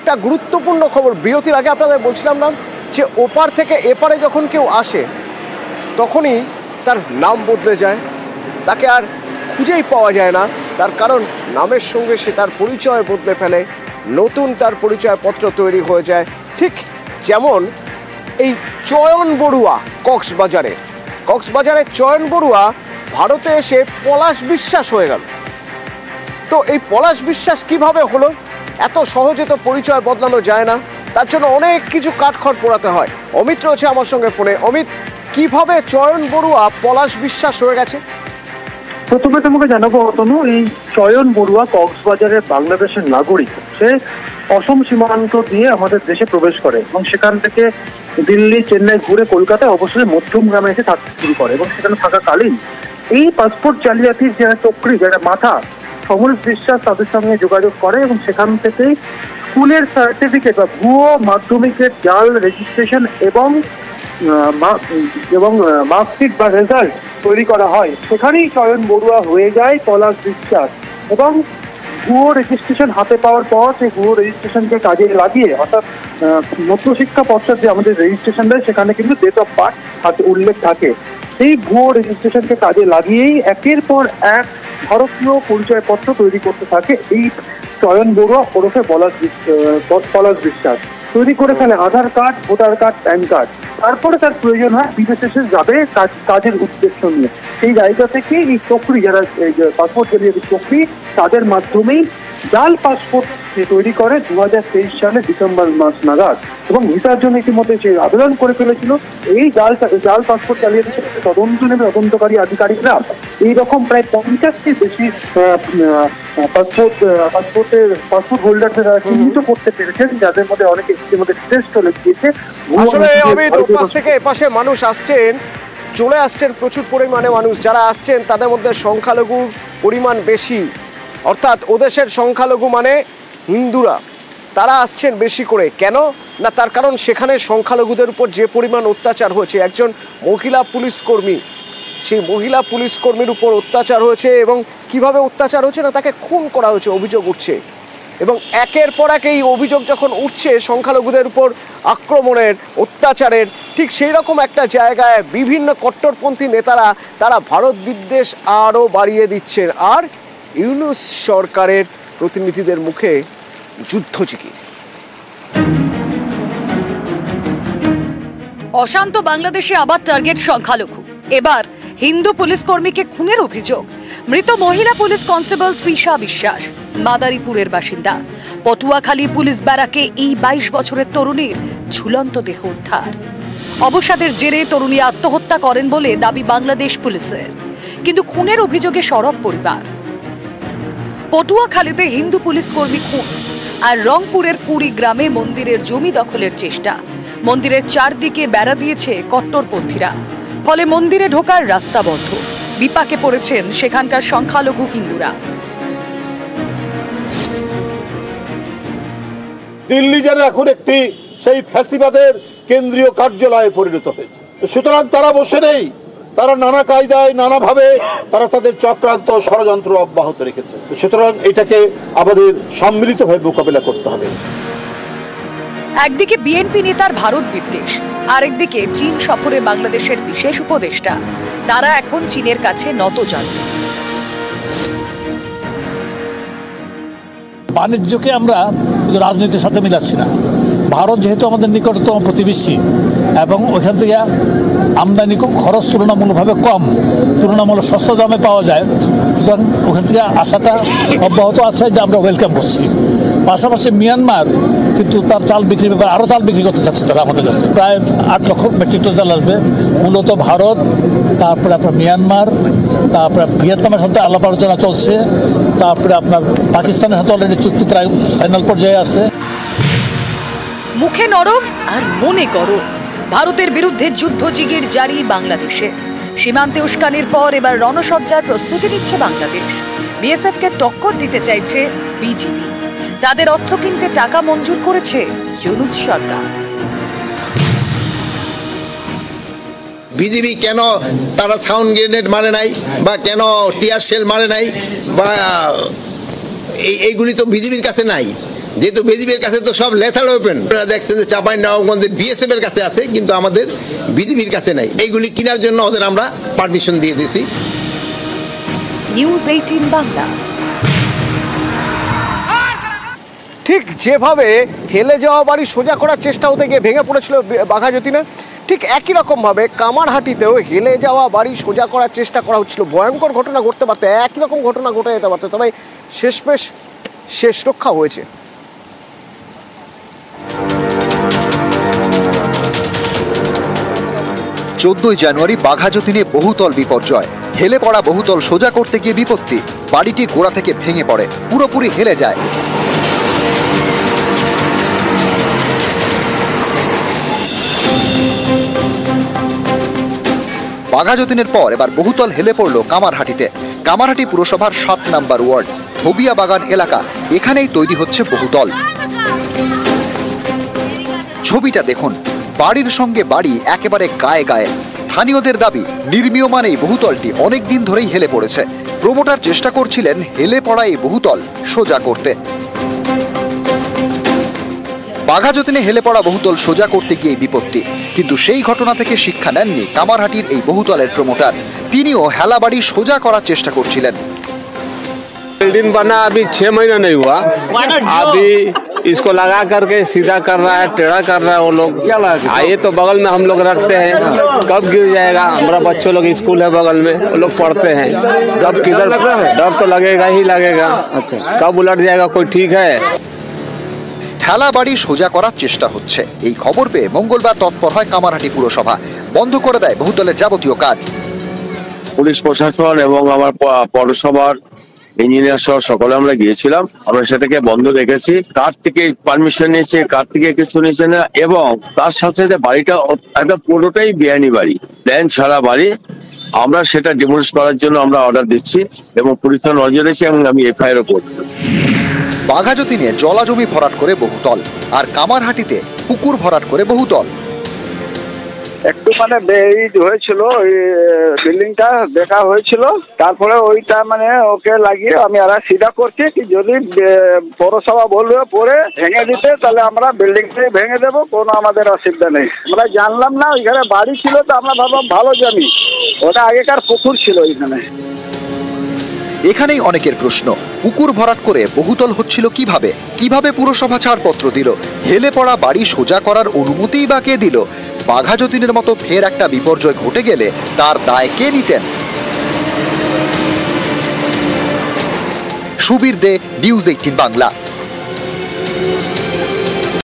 একটা গুরুত্বপূর্ণ খবর, বিরতির আগে আপনাদের বলছিলাম না যে ওপার থেকে এপারে যখন কেউ আসে তখনই তার নাম বদলে যায়, তাকে আর খুঁজেই পাওয়া যায় না। তার কারণ নামের সঙ্গে সে তার পরিচয় বদলে ফেলে, নতুন তার পরিচয়পত্র তৈরি হয়ে যায়। ঠিক যেমন এই চয়ন বড়ুয়া কক্সবাজারে চয়ন বড়ুয়া ভারতে এসে পলাশ বিশ্বাস হয়ে গেল। তো এই পলাশ বিশ্বাস কিভাবে হলো? এত সহজে তো পরিচয় বদলানো যায় না, তার জন্য অনেক কিছু কাঠখড় পোড়াতে হয়। অমিত রয়েছে আমার সঙ্গে ফোনে। অমিত, কিভাবে চয়ন বড়ুয়া পলাশ বিশ্বাস হয়ে গেছে? প্রথমে তোমাকে জানাবো তনু, এই চয়ন বড়ুয়া কক্সবাজারের বাংলাদেশের নাগরিক। সে অসম সীমান্ত দিয়ে আমাদের দেশে প্রবেশ করে এবং সেখান থেকে দিল্লি, চেন্নাই ঘুরে কলকাতায় অবশ্যই মধ্যমগ্রামে এসে থাকতে শুরু করে এবং সেখানে থাকাকালীন এই পাসপোর্ট জালিয়াতির যারা চক্রী, যারা মাথা, সমরেশ বিশ্বাস তাদের সঙ্গে যোগাযোগ করে এবং সেখান থেকেই স্কুলের সার্টিফিকেট বা ভুয়ো মাধ্যমিকের জাল রেজিস্ট্রেশন এবং মার্কশিট বা রেজাল্ট তৈরি করা হয়। সেখানেই চয়ন বড়ুয়া হয়ে যায় পলাশ বিশ্বাস এবং ভুয়ো রেজিস্ট্রেশন হাতে পাওয়ার পর সেই ভুয়ো রেজিস্ট্রেশনকে কাজে লাগিয়ে, অর্থাৎ মধ্যশিক্ষা পর্ষদ যে আমাদের রেজিস্ট্রেশন দেয় সেখানে কিন্তু ডেট অফ বার্থ উল্লেখ থাকে। সেই ভুয়ো রেজিস্ট্রেশনকে কাজে লাগিয়েই একের পর এক ভারতীয় পরিচয়পত্র তৈরি করতে থাকে এই চয়ন বড়ুয়া ওরফে পলাশ বিশ্বাস। তৈরি করে ফেলে Aadhaar card, voter card, PAN card. তারপরে তার প্রয়োজন হয় বিদেশে যাবে কাজের উদ্দেশ্য নিয়ে। সেই জায়গা থেকে এই চক্রী, যারা পাসপোর্ট জালিয়াতি চক্রী, তাদের মাধ্যমেই জাল পাসপোর্ট তৈরি করে 2023 সালে ডিসেম্বর মাস নাগাদ এবং ভিসার জন্য ইতিমধ্যে সে আবেদন করে ফেলেছিল। এই জাল পাসপোর্ট জালিয়াতি তদন্ত নেবে তদন্তকারী আধিকারিকরা। এইরকম প্রায় 50টি বেশি পাসপোর্ট হোল্ডারদের চিহ্নিত করতে পেরেছেন, যাদের মধ্যে অনেকে ইতিমধ্যে টেস্ট চলে গিয়েছে। আসলে অমিত, ওপাশ থেকে এপাশে মানুষ চলে আসছেন প্রচুর পরিমাণে মানুষ। যারা আসছেন তাদের মধ্যে সংখ্যালঘুর পরিমাণ বেশি, অর্থাৎ ওদেশের সংখ্যালঘু মানে হিন্দুরা, তারা আসছেন বেশি করে। কেন না, তার কারণ সেখানে সংখ্যালঘুদের উপর যে পরিমাণ অত্যাচার হয়েছে, একজন মহিলা পুলিশ কর্মী, সেই মহিলা পুলিশ কর্মীর উপর অত্যাচার হয়েছে এবং কিভাবে অত্যাচার হয়েছে না, তাকে খুন করা হয়েছে, অভিযোগ উঠছে। এবং একের পর এক এই অভিযোগ যখন উঠছে সংখ্যালঘুদের উপর আক্রমণের, অত্যাচারের, ঠিক সেই রকম একটা জায়গায় বিভিন্ন কট্টরপন্থী নেতারা তারা ভারত বিদ্বেষ আরও বাড়িয়ে দিচ্ছেন। আর ইউনূস সরকারের প্রতিনিধিদের মুখে যুদ্ধজিগির। অশান্ত বাংলাদেশে আবার টার্গেট সংখ্যালঘু। এবার হিন্দু পুলিশ কর্মীকে খুনের অভিযোগ। মৃত মহিলা পুলিশ কনস্টেবল তৃষা বিশ্বাস মাদারীপুরের বাসিন্দা। পটুয়াখালী পুলিশ ব্যারাকে এই 22 বছরের তরুণীর ঝুলন্ত দেহ উদ্ধার। অবসাদের জেরে তরুণী আত্মহত্যা করেন বলে দাবি বাংলাদেশ পুলিশের, কিন্তু খুনের অভিযোগে সরব পরিবার। পটুয়াখালীতে হিন্দু পুলিশ কর্মী খুন। আর রংপুরের কুড়ি গ্রামে মন্দিরের জমি দখলের চেষ্টা। মন্দিরের চারদিকে বেড়া দিয়েছে কট্টরপন্থীরা, ফলে মন্দিরে ঢোকার রাস্তা বন্ধ। বিপাকে পড়েছেন সেখানকার সংখ্যালঘু হিন্দুরা। দিল্লি যেন এখন একটি সেই ফ্যাসিবাদের কেন্দ্রীয় কার্যালয়ে পরিণত হয়েছে। সুতরাং তারা বসে নেই, তারা নানা কায়দায় নানাভাবে তারা তাদের চক্রান্ত ষড়যন্ত্র অব্যাহত রেখেছে। সুতরাং এটাকে আমাদের সম্মিলিতভাবে মোকাবিলা করতে হবে। একদিকে বিএনপি নেতার ভারত বিদ্বেষ, আরেকদিকে চীন সফরে বাংলাদেশের বিশেষ উপদেষ্টা। তারা এখন চীনের কাছে নতজানু। বাণিজ্যকে আমরা রাজনীতির সাথে মিলাচ্ছি না। ভারত যেহেতু আমাদের নিকটতম প্রতিবেশী এবং ওইখান থেকে আমদানি খরচ তুলনামূলকভাবে কম, তুলনামূলক সস্তা দামে পাওয়া যায়, সুতরাং ওখান থেকে আশাটা অব্যাহত আছে যে আমরা ওয়েলকাম করছি। পাশাপাশি মিয়ানমার কিন্তু তার চাল বিক্রির ব্যাপারে আরও চাল বিক্রি করতে চাচ্ছে তারা আমাদের কাছে। প্রায় 8 লক্ষ মেট্রিক টন চাল আসবে, মূলত ভারত, তারপরে আপনার মিয়ানমার, তারপরে ভিয়েতনামের সাথে আলাপ আলোচনা চলছে, তারপরে আপনার পাকিস্তানের সাথে অলরেডি চুক্তি প্রায় ফাইনাল পর্যায়ে আছে। মুখে নরম আর মনে গরম। ভারতের বিরুদ্ধে যুদ্ধজিগির জারি বাংলাদেশে। সীমান্তে উস্কানির পর এবার রণসজ্জার প্রস্তুতি নিচ্ছে বাংলাদেশ। বিএসএফকে টক্কর দিতে চাইছে বিজিবি। তাদের অস্ত্র কিনতে টাকা মঞ্জুর করেছে ইউনূস সরকার। বিজিবি কেন তারা সাউন্ড গ্রেনেড মারে নাই, বা কেন টিয়ার শেল মারে নাই, বা এইগুলি তো বিজিবির কাছে নাই। যেহেতু বিজেপির কাছে তো সব লেথাল ওপেন, আপনারা দেখছেন যে চাঁপাইনবাবগঞ্জে বিএসএফ এর কাছে আছে, কিন্তু আমাদের বিজেপির কাছে নাই। এইগুলি কেনার জন্য ওদের আমরা পারমিশন দিয়ে দিয়েছি। নিউজ 18 বাংলা। ঠিক যেভাবে হেলে যাওয়া বাড়ি সোজা করার চেষ্টা হতে গিয়ে ভেঙে পড়েছিল বাঘাযতীনে, ঠিক একই রকমভাবে কামারহাটিতেও হেলে যাওয়া বাড়ি সোজা করার চেষ্টা করা হচ্ছিল। ভয়ঙ্কর ঘটনা ঘটতে পারত, একই রকম ঘটনা ঘটে যেতে পারত, তবে শেষমেশ শেষ রক্ষা হয়েছে। 14 জানুয়ারি বাঘাযতীনে বহুতল বিপর্যয়। হেলে পড়া বহুতল সোজা করতে গিয়ে বিপত্তি, বাড়িটি গোড়া থেকে ভেঙে পড়ে, পুরোপুরি হেলে যায়। বাঘাযতীনের পর এবার বহুতল হেলে পড়ল কামারহাটিতে। কামারহাটি পুরসভার 7 নম্বর ওয়ার্ড ধোবিয়া বাগান এলাকা, এখানেই তৈরি হচ্ছে বহুতল। ছবিটা দেখুন, বাড়ির সঙ্গে বাড়ি একেবারে গায়ে গায়ে। স্থানীয়দের দাবি, নির্মীয়মান এই বহুতলটি অনেকদিন ধরেই হেলে পড়েছে। প্রমোটার চেষ্টা করছিলেন হেলে পড়া এই বহুতল সোজা করতে। বাঘাযতীনে হেলে পড়া বহুতল সোজা করতে গিয়ে বিপত্তি, কিন্তু সেই ঘটনা থেকে শিক্ষা নেননি কামারহাটির এই বহুতলের প্রমোটার। তিনিও হেলা বাড়ি সোজা করার চেষ্টা করছিলেন। बिल्डिंग बना अभी 6 महीना नहीं हुआ, अभी इसको लगा करके सीधा कर रहा है, टेढ़ा कर रहा है वो लोग। ये तो बगल में हम लोग रखते हैं, कब गिर जाएगा। हमारा बच्चों लोग स्कूल है बगल में, वो लोग पढ़ते हैं, कब किधर डर तो लगेगा ही लगेगा। कब उलट जाएगा कोई ठीक है। হেলা বাড়ি সোজা করার চেষ্টা হচ্ছে, এই খবর পেয়ে মঙ্গলবার তৎপর হয় কামারহাটি পুরসভা। বন্ধ করে দেয় বহুতলের যাবতীয় কাজ। পুলিশ প্রশাসন এবং আমার পৌরসভার ইঞ্জিনিয়ার সহ সকলে আমরা গিয়েছিলাম, আমরা সেটাকে বন্ধ রেখেছি। কার থেকে পারমিশন নিয়েছে, কার থেকে কিছু নিয়েছে না, এবং তার সাথে সাথে বাড়িটা একদম পুরোটাই বেআইনি বাড়ি, প্ল্যান ছাড়া বাড়ি। আমরা সেটা ডিমোলিশ করার জন্য আমরা অর্ডার দিচ্ছি এবং পুলিশের নজরে এসে এবং আমি এফআইআর করছি। বাঘাযতীনে জলাজমি ভরাট করে বহুতল, আর কামারহাটিতে পুকুর ভরাট করে বহুতল। একটু মানে হয়েছিল, ওই বিল্ডিংটা দেখা হয়েছিল, তারপরে ওইটা মানে ওকে লাগিয়ে আমি আর সিধা করছি কি যদি পৌরসভা বলবে পরে ভেঙে দিতে, তাহলে আমরা বিল্ডিংটাই ভেঙে দেবো, কোনো আমাদের অসুবিধা নেই। আমরা জানলাম না ওইখানে বাড়ি ছিল, তো আমরা ভাবলাম ভালো জানি, ওটা আগেকার পুকুর ছিল ওইখানে। এখানেই অনেকের প্রশ্ন, পুকুর ভরাট করে বহুতল হচ্ছিল কিভাবে? কিভাবে পুরসভা ছাড়পত্র দিল? হেলে পড়া বাড়ি সোজা করার অনুমতিই বা কে দিল? বাঘাযতীনের মতো ফের একটা বিপর্যয় ঘটে গেলে তার দায় কে নিতেন? সুবীর দে, নিউজ 18 বাংলা।